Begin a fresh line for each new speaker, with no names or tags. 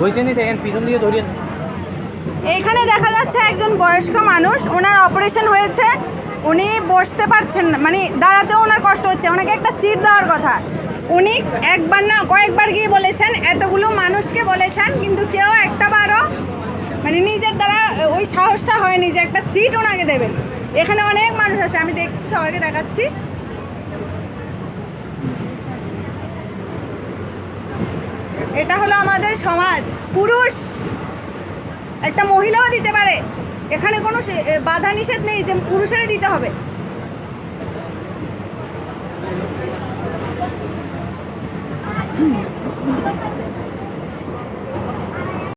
বইছেন নি দেখেন পিছন দিয়ে ধরিয়ে।
এখানে দেখা যাচ্ছে একজন বয়স্ক মানুষ, ওনার অপারেশন হয়েছে, উনি বসতে পারছেন না, মানে দাঁড়াতেও ওনার কষ্ট হচ্ছে, ওনাকে একটা সিট দেওয়ার কথা। উনি একবার না কয়েকবার গিয়ে বলেছেন, এতগুলো মানুষকে বলেছেন, কিন্তু কেউ একটা বারও মানে নিজের দ্বারা ওই সাহসটা হয়নি যে একটা সিট ওনাকে দেবেন। এখানে অনেক মানুষ আছে, আমি দেখছি, সবাইকে দেখাচ্ছি। এটা হলো আমাদের সমাজ। পুরুষ, একটা মহিলাও দিতে পারে, এখানে কোনো বাধা নিষেধ নেই যে পুরুষেরই দিতে হবে।